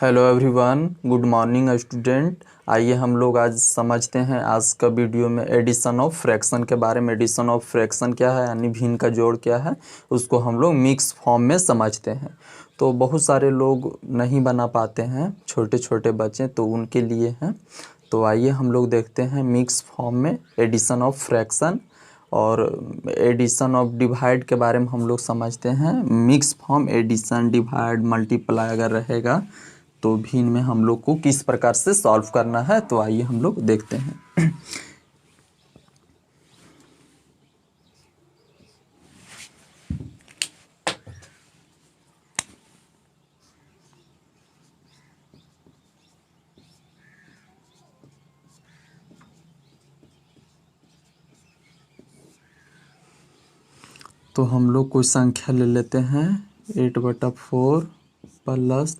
Hello everyone, good morning student. आइए हम लोग आज समझते हैं आज का वीडियो में एडिशन ऑफ फ्रैक्शन के बारे में। एडिशन ऑफ फ्रैक्शन क्या है यानी भिन्न का जोड़ क्या है, उसको हम लोग मिक्स फॉर्म में समझते हैं। तो बहुत सारे लोग नहीं बना पाते हैं, छोटे छोटे बच्चे, तो उनके लिए हैं। तो आइए हम लोग देखते हैं मिक्स फॉर्म में एडिशन ऑफ फ्रैक्शन और एडिशन ऑफ डिवाइड के बारे में हम लोग समझते हैं। Mix form addition divide multiply अगर रहेगा तो भिन्न में हम लोग को किस प्रकार से सॉल्व करना है, तो आइए हम लोग देखते हैं। तो हम लोग कोई संख्या ले लेते हैं 8/4 प्लस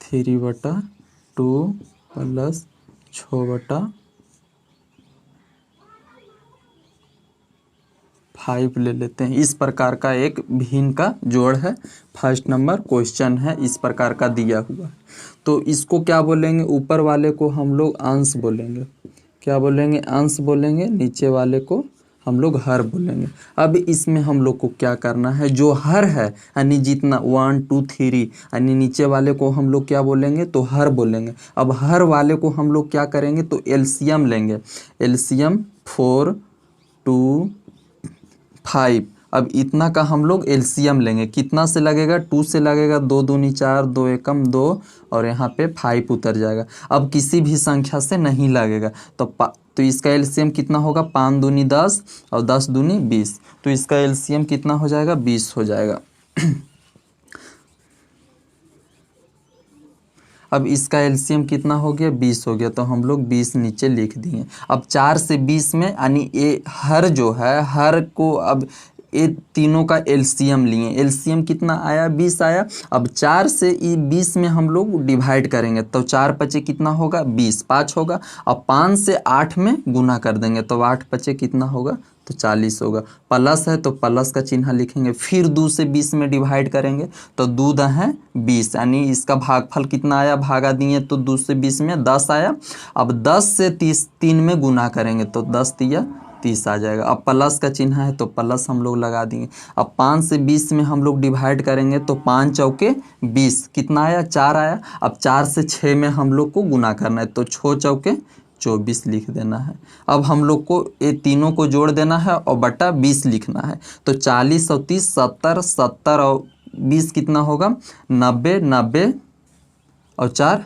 3/2 प्लस 6/5 ले लेते हैं। इस प्रकार का एक भिन्न का जोड़ है। फर्स्ट नंबर क्वेश्चन है, इस प्रकार का दिया हुआ है। तो इसको क्या बोलेंगे, ऊपर वाले को हम लोग अंश बोलेंगे। क्या बोलेंगे? अंश बोलेंगे। नीचे वाले को हम लोग हर बोलेंगे। अब इसमें हम लोग को क्या करना है, जो हर है यानी जितना 1 2 3 यानी नीचे वाले को हम लोग क्या बोलेंगे, तो हर बोलेंगे। अब हर वाले को हम लोग क्या करेंगे, तो एलसीएम लेंगे। एलसीएम 4 2 5। अब इतना का हम लोग एलसीएम लेंगे। कितना से लगेगा? 2 से लगेगा। 2 दूनी 4, 2 एकम 2 और यहाँ पे 5 उतर जाएगा। अब किसी भी संख्या से नहीं लगेगा तो इसका एलसीएम कितना होगा? 5 दूनी 10 और 10 दूनी 20। तो इसका एलसीएम कितना हो जाएगा? 20 हो जाएगा। अब इसका एलसीएम कितना हो गया? 20 हो गया। तो हम लोग 20 नीचे लिख दिए। अब 4 से 20 में यानी ये हर जो है, हर को अब ये तीनों का एलसीएम लिए। एलसीएम कितना आया? 20 आया। अब 4 से 20 में हम लोग डिवाइड करेंगे तो 4 पचे कितना होगा? 20। 5 होगा। अब 5 से 8 में गुना कर देंगे तो 8 पचे कितना होगा? तो 40 होगा। प्लस है तो प्लस का चिन्ह लिखेंगे। फिर 2 से 20 में डिवाइड करेंगे तो 2 दा है 20 यानी इसका भागफल कितना आया? भागा दिए तो 2 से 20 में 10 आया। अब 10 से 3 में गुना करेंगे तो 10 तिया 30 आ जाएगा। अब प्लस का चिन्ह है तो प्लस हम लोग लगा देंगे। अब 5 से 20 में हम लोग डिवाइड करेंगे तो 5 चौके 20 कितना आया? 4 आया। अब 4 से 6 में हम लोग को गुना करना है तो 6 चौके 24 लिख देना है। अब हम लोग को ये तीनों को जोड़ देना है और बटा 20 लिखना है। तो 40 और 30 70, 70 और 20 कितना होगा? 90, 90 और 4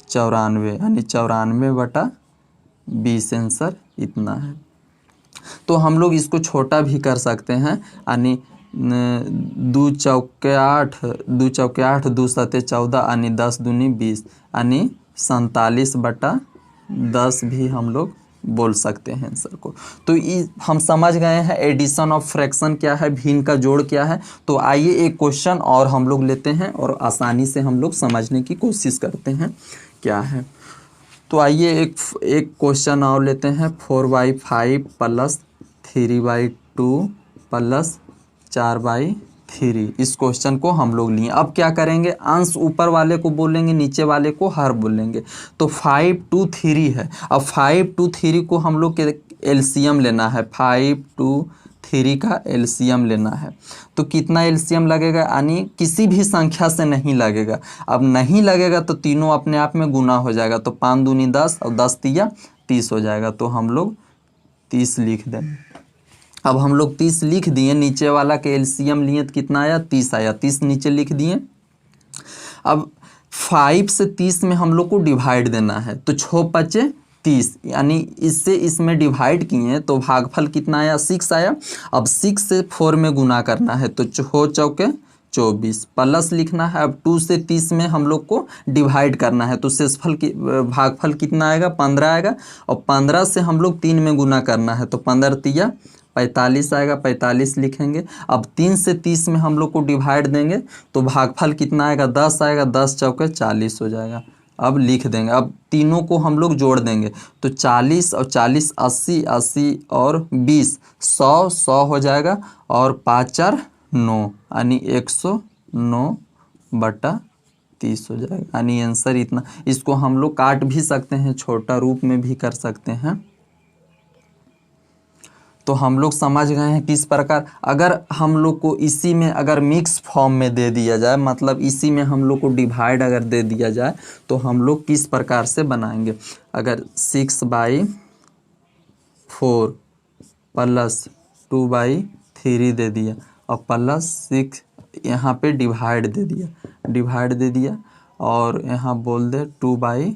94 यानी 94/20 आंसर इतना है। तो हम लोग इसको छोटा भी कर सकते हैं यानी 2 चौके 8, 2 चौके 8, 2 सते 14 यानी 10 दूनी 20 यानी 47/10 भी हम लोग बोल सकते हैं आंसर को। तो हम समझ गए हैं एडिशन ऑफ फ्रैक्शन क्या है, भिन्न का जोड़ क्या है। तो आइए एक क्वेश्चन और हम लोग लेते हैं और आसानी से हम लोग समझने की कोशिश करते हैं क्या है। तो आइए एक क्वेश्चन और लेते हैं। 4/5 प्लस 3/2 प्लस 4/3। इस क्वेश्चन को हम लोग लिए। अब क्या करेंगे, अंश ऊपर वाले को बोलेंगे, नीचे वाले को हर बोलेंगे। तो 5 2 3 है। अब 5 2 3 को हम लोग के एलसीएम लेना है। 5 2 3 का एलसीएम लेना है। तो कितना एलसीएम लगेगा यानी किसी भी संख्या से नहीं लगेगा। अब नहीं लगेगा तो तीनों अपने आप में गुना हो जाएगा। तो 5 दूनी 10 और 10 तिया 30 हो जाएगा। तो हम लोग 30 लिख दें। अब हम लोग 30 लिख दिए। नीचे वाला के एलसीएम लिए तो कितना आया? 30 आया। 30 नीचे लिख दिए। अब 5 से 30 में हम लोग को डिवाइड देना है तो 6 पचे 30 यानी इससे इसमें डिवाइड किए तो भागफल कितना आया? 6 आया। अब 6 से 4 में गुना करना है तो 6 चौके 24 प्लस लिखना है। अब 2 से 30 में हम लोग को डिवाइड करना है तो शेषफल की भागफल कितना आएगा? 15 आएगा। और 15 से हम लोग 3 में गुना करना है तो 15 तिया 45 आएगा। 45 लिखेंगे। अब 3 से 30 में हम लोग को डिवाइड देंगे तो भागफल कितना आएगा? 10 आएगा। 10 चौके 40 हो जाएगा। अब लिख देंगे। अब तीनों को हम लोग जोड़ देंगे तो 40 और 40 80, 80 और 20 100, 100 हो जाएगा। और 5 4 9 यानी 109/3 30 हो जाएगा, यानी आंसर इतना। इसको हम लोग काट भी सकते हैं, छोटा रूप में भी कर सकते हैं। तो हम लोग समझ गए हैं किस प्रकार। अगर हम लोग को इसी में अगर मिक्स फॉर्म में दे दिया जाए, मतलब इसी में हम लोग को डिवाइड अगर दे दिया जाए, तो हम लोग किस प्रकार से बनाएंगे। अगर 6/4 प्लस 2/3 दे दिया और प्लस 6 यहाँ पे डिवाइड दे दिया और यहाँ बोल दे 2/4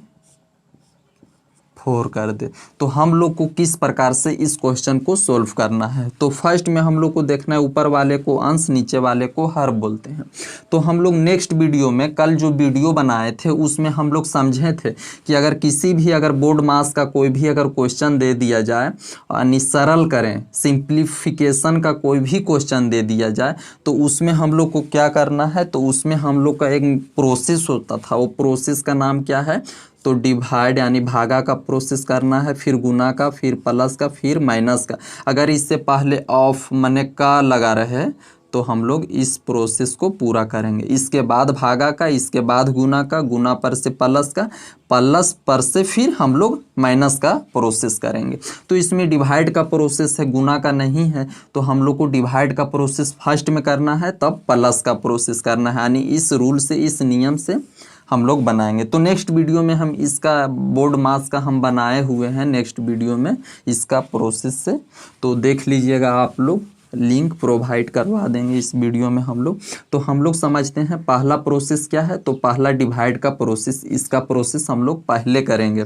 कर दे, तो हम लोग को किस प्रकार से इस क्वेश्चन को सोल्व करना है। तो फर्स्ट में हम लोग को देखना है, ऊपर वाले को अंश, नीचे वाले को हर बोलते हैं। तो हम लोग नेक्स्ट वीडियो में, कल जो वीडियो बनाए थे उसमें हम लोग समझे थे कि अगर किसी भी अगर बोर्ड मास का कोई भी अगर क्वेश्चन दे दिया जाए, यानी सरल करें, सिंप्लीफिकेशन का कोई भी क्वेश्चन दे दिया जाए, तो उसमें हम लोग को क्या करना है। तो उसमें हम लोग का एक प्रोसेस होता था, वो प्रोसेस का नाम क्या है। तो डिवाइड यानी भागा का प्रोसेस करना है, फिर गुना का, फिर प्लस का, फिर माइनस का। अगर इससे पहले ऑफ मने का लगा रहे तो हम लोग इस प्रोसेस को पूरा करेंगे। इसके बाद भागा का, इसके बाद गुना का, गुना पर से प्लस का, प्लस पर से फिर हम लोग माइनस का प्रोसेस करेंगे। तो इसमें डिवाइड का प्रोसेस है, गुना का नहीं है, तो हम लोग को डिवाइड का प्रोसेस फर्स्ट में करना है, तब प्लस का प्रोसेस करना है। यानी इस रूल से, इस नियम से हम लोग बनाएंगे। तो नेक्स्ट वीडियो में हम इसका बोर्ड मास का हम बनाए हुए हैं, नेक्स्ट वीडियो में इसका प्रोसेस से, तो देख लीजिएगा आप लोग, लिंक प्रोवाइड करवा देंगे इस वीडियो में हम लोग। तो हम लोग समझते हैं पहला प्रोसेस क्या है। तो पहला डिवाइड का प्रोसेस, इसका प्रोसेस हम लोग पहले करेंगे।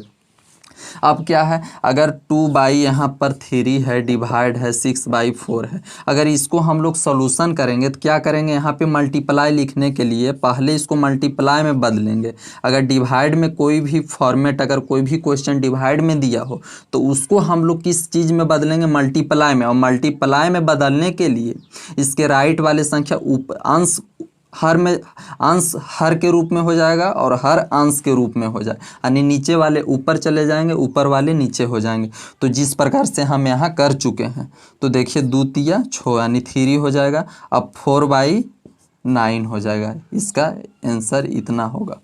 अब क्या है, अगर 2 यहाँ पर 3 है, डिवाइड है 6/4 है, अगर इसको हम लोग सॉल्यूशन करेंगे तो क्या करेंगे, यहाँ पे मल्टीप्लाई लिखने के लिए पहले इसको मल्टीप्लाई में बदलेंगे। अगर डिवाइड में कोई भी फॉर्मेट, अगर कोई भी क्वेश्चन डिवाइड में दिया हो तो उसको हम लोग किस चीज़ में बदलेंगे, मल्टीप्लाई में। और मल्टीप्लाई में बदलने के लिए इसके राइट वाले संख्या अंश हर में, अंश हर के रूप में हो जाएगा और हर अंश के रूप में हो जाए, यानी नीचे वाले ऊपर चले जाएंगे, ऊपर वाले नीचे हो जाएंगे। तो जिस प्रकार से हम यहाँ कर चुके हैं, तो देखिए 2 तिया 6 यानी 3 हो जाएगा। अब 4/9 हो जाएगा, इसका आंसर इतना होगा।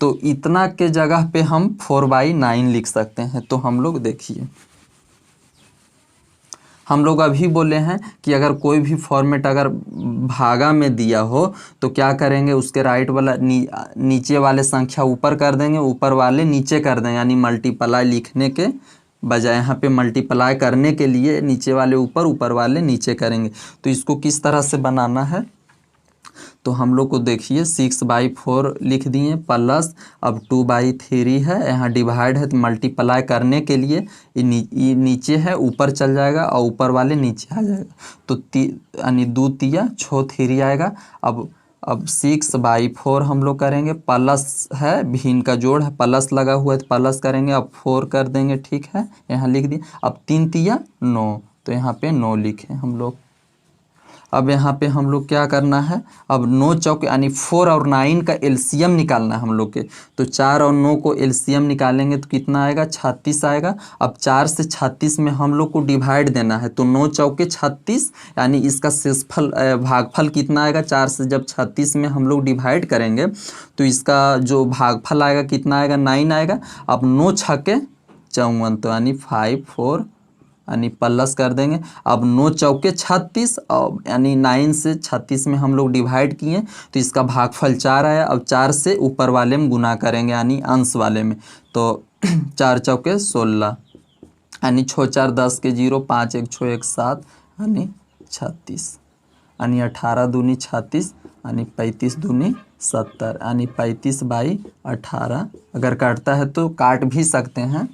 तो इतना के जगह पे हम 4/9 लिख सकते हैं। तो हम लोग देखिए, हम लोग अभी बोले हैं कि अगर कोई भी फॉर्मेट अगर भागा में दिया हो तो क्या करेंगे, उसके राइट वाला नीचे वाले संख्या ऊपर कर देंगे, ऊपर वाले नीचे कर देंगे, यानी मल्टीप्लाई लिखने के बजाय यहाँ पे मल्टीप्लाई करने के लिए नीचे वाले ऊपर, ऊपर वाले नीचे करेंगे। तो इसको किस तरह से बनाना है, तो हम लोग को देखिए 6/4 लिख दिए प्लस, अब 2/3 है, यहाँ डिवाइड है तो मल्टीप्लाई करने के लिए ये नीचे है, ऊपर चल जाएगा और ऊपर वाले नीचे आ जाएगा। तो यानी 2 तिया 6 3 आएगा। अब 6/4 हम लोग करेंगे, प्लस है, भिन्न का जोड़ है, प्लस लगा हुआ है तो प्लस करेंगे, अब 4 कर देंगे, ठीक है, यहाँ लिख दिए। अब 3 तिया 9, तो यहाँ पे 9 लिखे हम लोग। अब यहाँ पे हम लोग क्या करना है, अब 9 चौक यानी 4 और 9 का एलसीएम निकालना है हम लोग के। तो 4 और 9 को एलसीएम निकालेंगे तो कितना आएगा, 36 आएगा। अब 4 से 36 में हम लोग को डिवाइड देना है, तो 9 चौके 36, यानी इसका शेषफल भागफल कितना आएगा, 4 से जब 36 में हम लोग डिवाइड करेंगे तो इसका जो भागफल आएगा कितना आएगा, 9 आएगा। अब 9 छक्के 54, तो यानी 5 4 यानी प्लस कर देंगे। अब 9 चौके 36, और यानी 9 से 36 में हम लोग डिवाइड किए तो इसका भागफल 4 आया। अब 4 से ऊपर वाले में गुना करेंगे, यानी अंश वाले में, तो 4 चौके 16, यानी 6 4 10 के 0, 5 1 6 1 7, यानी 36, यानी 18 दूनी 36, यानी 35 दूनी 70, यानी 35/18। अगर काटता है तो काट भी सकते हैं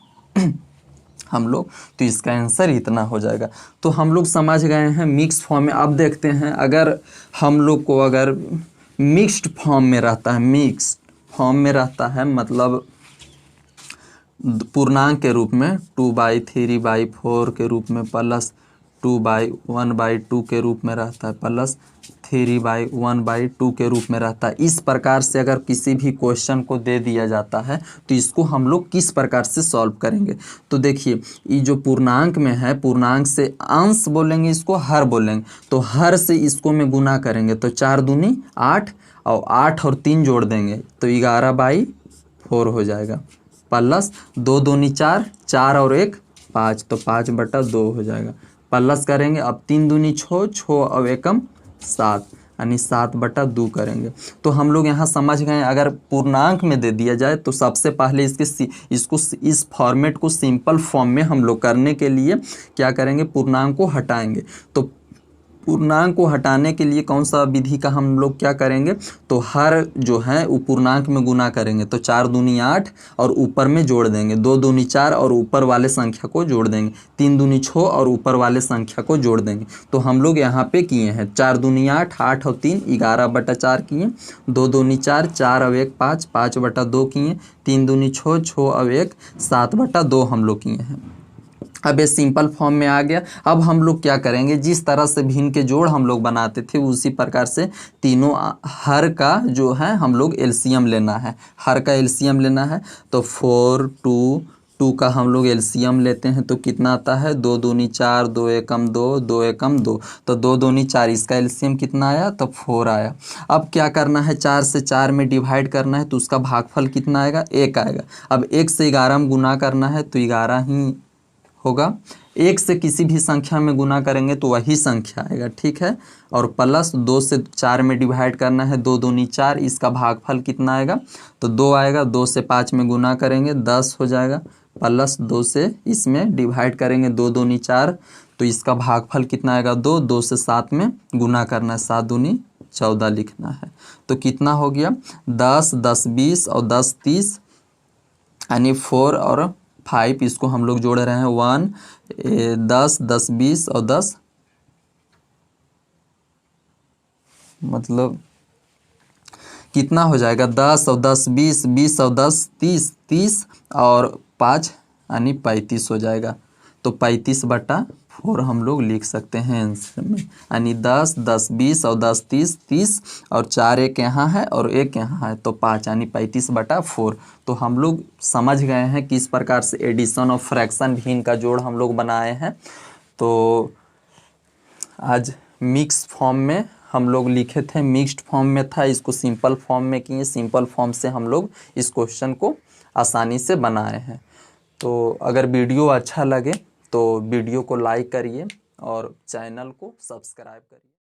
हम लोग, तो इसका आंसर इतना हो जाएगा। तो हम लोग समझ गए हैं मिक्स फॉर्म में। अब देखते हैं अगर हम लोग को अगर मिक्स्ड फॉर्म में रहता है, मिक्स्ड फॉर्म में रहता है मतलब पूर्णांक के रूप में 2/3/4 के रूप में, प्लस 2/1/2 के रूप में रहता है, प्लस 3/1/2 के रूप में रहता है। इस प्रकार से अगर किसी भी क्वेश्चन को दे दिया जाता है तो इसको हम लोग किस प्रकार से सॉल्व करेंगे। तो देखिए, ये जो पूर्णांक में है, पूर्णांक से अंश बोलेंगे, इसको हर बोलेंगे, तो हर से इसको में गुना करेंगे, तो 4 दूनी 8, और 8 और 3 जोड़ देंगे तो 11/4 हो जाएगा, प्लस 2 दूनी 4, 4 और 1 5, तो 5/2 हो जाएगा। प्लस करेंगे अब 3 दूनी 6, 6 और 1 7, यानी 7/2 करेंगे। तो हम लोग यहाँ समझ गए, अगर पूर्णांक में दे दिया जाए तो सबसे पहले इसको इस फॉर्मेट को सिंपल फॉर्म में हम लोग करने के लिए क्या करेंगे, पूर्णांक को हटाएंगे। तो पूर्णांक को हटाने के लिए कौन सा विधि का हम लोग क्या करेंगे, तो हर जो है वो पूर्णांक में गुना करेंगे, तो 4 दूनी 8 और ऊपर में जोड़ देंगे, 2 दूनी 4 और ऊपर वाले संख्या को जोड़ देंगे, 3 दूनी 6 और ऊपर वाले संख्या को जोड़ देंगे। तो हम लोग यहाँ पे किए हैं 4 दूनी 8, 8 और 3 11/4 किए, 2 दूनी 4, 4 और 1 5, 5/2 किए, 3 दूनी 6, 6 और 1 7/2 हम लोग किए हैं। अब ये सिंपल फॉर्म में आ गया। अब हम लोग क्या करेंगे, जिस तरह से भिन्न के जोड़ हम लोग बनाते थे उसी प्रकार से तीनों हर का जो है हम लोग एलसीएम लेना है, हर का एलसीएम लेना है। तो 4 2 का हम लोग एलसीएम लेते हैं तो कितना आता है, 2 दूनी 4, 2 एकम 2, 2 एकम 2, तो 2 दूनी 4, इसका एलसीएम कितना आया, तो 4 आया। अब क्या करना है, 4 से 4 में डिवाइड करना है तो उसका भागफल कितना आएगा, 1 आएगा। अब 1 से 11 में गुना करना है तो 11 ही होगा, 1 से किसी भी संख्या में गुना करेंगे तो वही संख्या आएगा, ठीक है। और प्लस 2 से 4 में डिवाइड करना है, 2 दूनी 4, इसका भागफल कितना आएगा, तो 2 आएगा। 2 से 5 में गुना करेंगे 10 हो जाएगा, प्लस 2 से इसमें डिवाइड करेंगे, 2 दूनी 4, तो इसका भागफल कितना आएगा, 2। 2 से 7 में गुना करना है, 7 दूनी 14 लिखना है। तो कितना हो गया, 10 10 20 और 10 30, यानी 4 और 5, इसको हम लोग जोड़ रहे हैं 1 10 10 20 और 10, मतलब कितना हो जाएगा, 10 और 10 20, 20 और 10 30, 30 और 5 यानी 35 हो जाएगा। तो 35/4 हम लोग लिख सकते हैं आंसर में, यानी 10 10 20 और 10 30, 30 और 4 एक यहाँ है और 1 यहाँ है, तो 5 यानी 35/4। तो हम लोग समझ गए हैं किस प्रकार से एडिशन और फ्रैक्शन भिन्न का जोड़ हम लोग बनाए हैं। तो आज मिक्स फॉर्म में हम लोग लिखे थे, मिक्स्ड फॉर्म में था, इसको सिंपल फॉर्म में किए, सिंपल फॉर्म से हम लोग इस क्वेश्चन को आसानी से बनाए हैं। तो अगर वीडियो अच्छा लगे तो वीडियो को लाइक करिए और चैनल को सब्सक्राइब करिए।